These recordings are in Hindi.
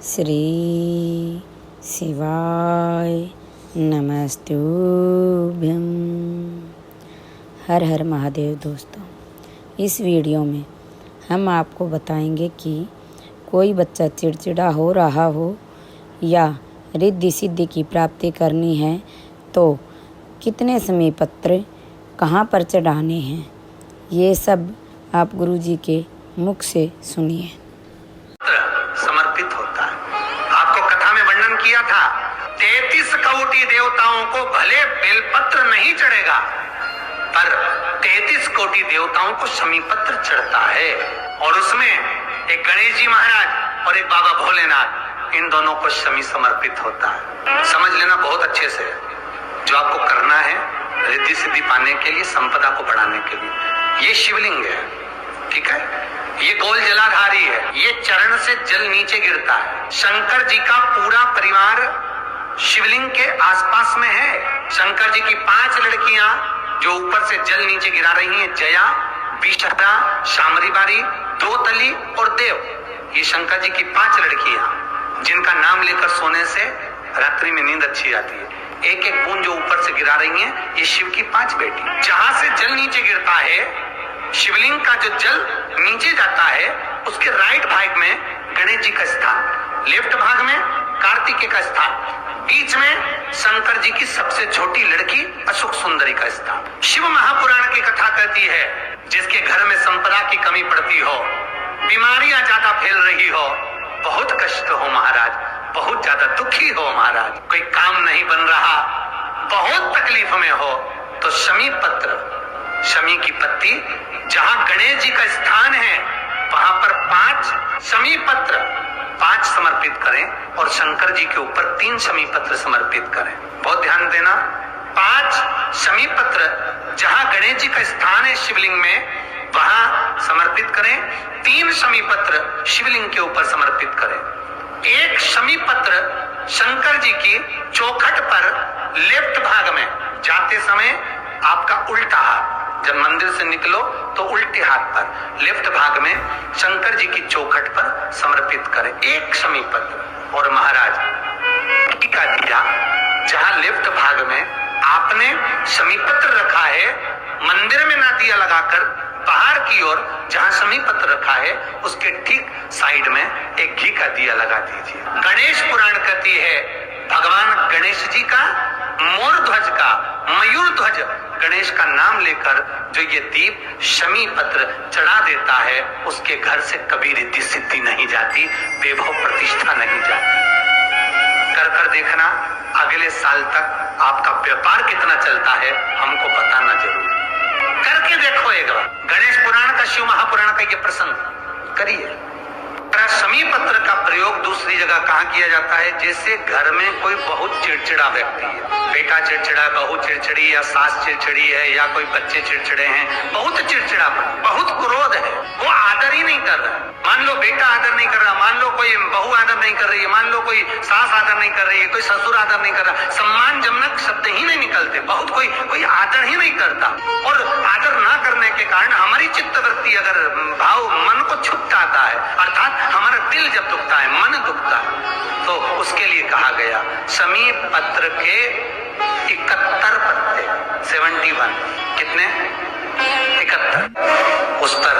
श्री शिवाय नमस्तुभ्यं। हर हर महादेव। दोस्तों, इस वीडियो में हम आपको बताएंगे कि कोई बच्चा चिड़चिड़ा हो रहा हो या रिद्धि सिद्धि की प्राप्ति करनी है तो कितने समय पत्र कहाँ पर चढ़ाने हैं, ये सब आप गुरुजी के मुख से सुनिए। समर्पित होता है। आपको कथा में वर्णन किया था, 33 कोटि देवताओं को भले बेलपत्र नहीं चढ़ेगा, पर 33 कोटि देवताओं को शमी पत्र चढ़ता है। और उसमें एक गणेश जी महाराज और एक बाबा भोलेनाथ, इन दोनों को शमी समर्पित होता है। समझ लेना बहुत अच्छे से, जो आपको करना है रिद्धि सिद्धि पाने के लिए, संपदा को बढ़ाने के लिए। ये शिवलिंग है, ठीक है, ये गोल जलाधारी है, ये चरण से जल नीचे गिरता है। शंकर जी का पूरा परिवार शिवलिंग के आसपास में है। शंकर जी की 5 लड़कियां जो ऊपर से जल नीचे गिरा रही हैं, जया, विषहरा, शामरीबारी, दोतली और देव। ये शंकर जी की 5 लड़कियां, जिनका नाम लेकर सोने से रात्रि में नींद अच्छी आती है। एक एक बूंद जो ऊपर से गिरा रही हैं, ये शिव की 5 बेटी। जहां से जल नीचे गिरता है, शिवलिंग का जो जल नीचे जाता है, उसके राइट भाग में गणेश जी का स्थान, लेफ्ट भाग में कार्तिकेय का स्थान, बीच में शंकर जी की सबसे छोटी लड़की अशोक सुंदरी का स्थान। शिव महापुराण की कथा कहती है, जिसके घर में संपदा की कमी पड़ती हो, बीमारियां ज्यादा फैल रही हो, बहुत कष्ट हो महाराज, बहुत ज्यादा दुखी हो महाराज, कोई काम नहीं बन रहा, बहुत तकलीफ में हो, तो शमी पत्र, शमी की पत्ती, जहां गणेश जी का स्थान है वहां पर 5 शमी पत्र 5 समर्पित करें और शंकर जी के ऊपर 3 शमी पत्र समर्पित करें। बहुत ध्यान देना, 5 शमी पत्र जहां गणेश जी का स्थान है शिवलिंग में, वहां समर्पित करें। 3 शमी पत्र शिवलिंग के ऊपर समर्पित करें। एक शमी पत्र शंकर जी की चौखट पर लेफ्ट भाग में जाते समय आपका उल्टा हाथ, जब मंदिर से निकलो तो उल्टे हाथ पर लेफ्ट भाग में शंकर जी की चौखट पर समर्पित करें एक शमी पत्र। और महाराज का दिया, जहां लेफ्ट भाग में आपने शमी पत्र रखा है, मंदिर में ना दिया लगाकर बाहर की ओर जहां शमी पत्र रखा है, उसके ठीक साइड में एक घी का दिया लगा दीजिए। गणेश पुराण कहती है, भगवान गणेश जी का मोर ध्वज का, मयूर ध्वज गणेश का नाम लेकर जो ये दीप शमी पत्र चढ़ा देता है, उसके घर से कभी रिद्धि सिद्धि नहीं जाती, वैभव प्रतिष्ठा नहीं जाती। कर कर देखना, अगले साल तक आपका व्यापार कितना चलता है हमको बताना जरूर। करके देखो एक बार। गणेश पुराण का, शिव महापुराण का ये प्रसंग करिए। शमी पत्र का प्रयोग दूसरी जगह कहाँ किया जाता है? जैसे घर में कोई बहुत चिड़चिड़ा व्यक्ति है, बेटा चिड़चिड़ा, बहू चिड़चिड़ी, या सास चिड़चिड़ी है, या कोई बच्चे चिड़चिड़े हैं, बहुत चिड़चिड़ा, बहुत क्रोध है, वो आदर ही नहीं कर रहा। मान लो बेटा आदर नहीं कर रहा, मान लो कोई बहू आदर नहीं कर रही है, मान लो कोई सास आदर नहीं कर रही है, कोई ससुर आदर नहीं कर रहा, सम्मानजनक शब्द ही नहीं निकलते, बहुत कोई आदर ही नहीं करता। और आदर ना करने के कारण हमारी चित्त वृत्ति, अगर भाव मन को छुप आता है, अर्थात हमारा दिल जब दुखता है, मन दुखता है, तो उसके लिए कहा गया शमी पत्र के 71 पत्ते, 71, कितने? 71, उस पर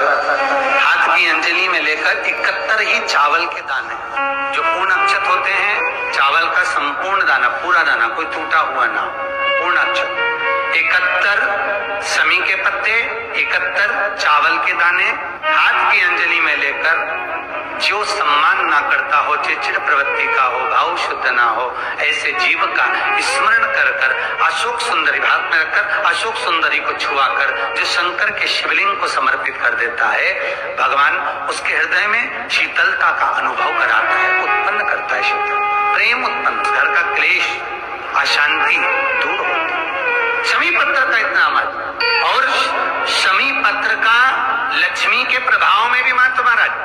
हाथ की अंजलि में लेकर 71 ही चावल के दाने, जो पूर्ण अक्षत होते हैं, चावल का संपूर्ण दाना, पूरा दाना, कोई टूटा हुआ ना, पूर्ण अक्षत, 71 शमी के पत्ते, 71 चावल के दाने, हाथ की अंजलि में लेकर, जो सम्मान ना करता हो, चिड़चिड़ प्रवृत्ति का हो, भाव शुद्ध ना हो, ऐसे जीव का स्मरण कर कर अशोक सुंदरी भाग में रखकर अशोक सुंदरी को छुआकर जो शंकर के शिवलिंग को समर्पित कर देता है, भगवान उसके हृदय में शीतलता का अनुभव कराता है, उत्पन्न करता है शीतल, प्रेम उत्पन्न, घर का क्लेश, अशांति दूर होती है। शमी पत्र का इतना महत्व। और शमी पत्र का लक्ष्मी के प्रभाव में भी महत्व महाराज।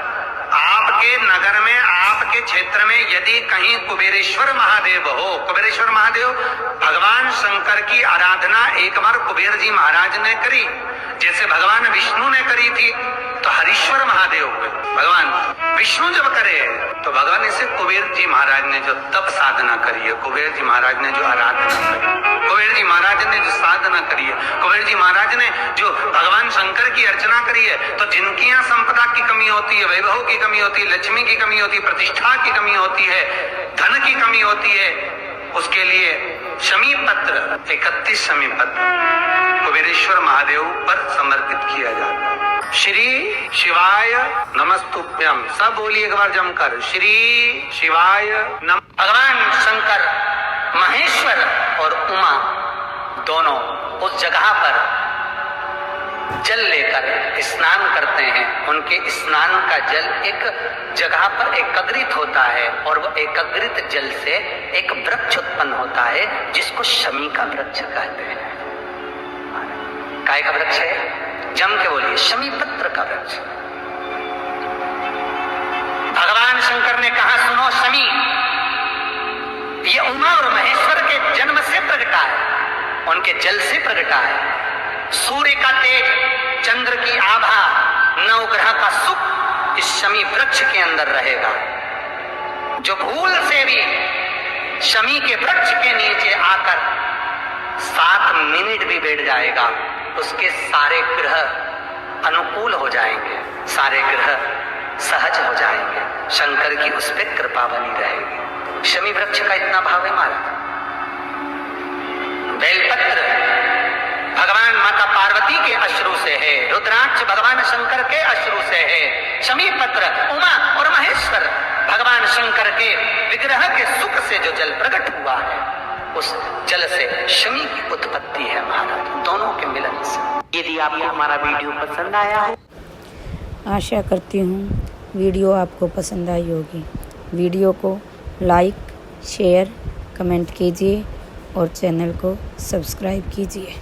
आपके नगर में, आपके क्षेत्र में यदि कहीं कुबेरेश्वर महादेव हो, कुबेरेश्वर महादेव भगवान शंकर की आराधना एक बार कुबेर जी महाराज ने करी, जैसे भगवान विष्णु ने करी थी, तो हरीश्वर महादेव हुए। भगवान विष्णु जब करे तो भगवान इसे कुबेर जी महाराज ने जो तप साधना करी है, कुबेर जी महाराज ने जो आराधना करी, कुबेर जी महाराज ने जो साधना करी है, कुबेर जी महाराज ने जो भगवान शंकर की अर्चना करी है, तो जिनकी यहाँ संपदा की कमी होती है, वैभव की कमी होती है, लक्ष्मी की कमी होती है, प्रतिष्ठा की कमी होती है, धन की कमी होती है, उसके लिए शमी पत्र 31 शमी पत्र कुबेरेश्वर महादेव पर समर्पित किया जाता है। श्री शिवाय नमस्तुभ्यम, सब बोलिए एक बार जमकर, श्री शिवाय नम। भगवान शंकर महेश्वर और उमा दोनों उस जगह पर जल लेकर स्नान करते हैं। उनके स्नान का जल एक जगह पर एकत्रित होता है और वह एकत्रित जल से एक वृक्ष उत्पन्न होता है जिसको शमी का वृक्ष कहते हैं। काय का वृक्ष है? जम के बोलिए, शमी पत्र का वृक्ष। भगवान शंकर ने कहा, सुनो शमी, ये उमा और महेश्वर के जन्म से प्रगटा है, उनके जल से प्रगटा है। सूर्य का तेज, चंद्र की आभा, नवग्रह का सुख इस शमी वृक्ष के अंदर रहेगा। जो भूल से भी शमी के वृक्ष के नीचे आकर 7 मिनट भी बैठ जाएगा, उसके सारे ग्रह अनुकूल हो जाएंगे, सारे ग्रह सहज हो जाएंगे। शंकर की उस पर कृपा बनी रहेगी। शमी वृक्ष का इतना भाव है महाराज। बेलपत्र भगवान माता पार्वती के अश्रु से है, रुद्राक्ष भगवान शंकर के अश्रु से है, शमी पत्र उमा और महेश्वर भगवान शंकर के विग्रह के सुख से जो जल प्रकट हुआ है, उस जल से शमी की उत्पत्ति है महाराज, दोनों के मिलन से। यदि आपको हमारा वीडियो पसंद आया हो, आशा करती हूँ वीडियो आपको पसंद आई होगी। वीडियो को लाइक, शेयर, कमेंट कीजिए और चैनल को सब्सक्राइब कीजिए।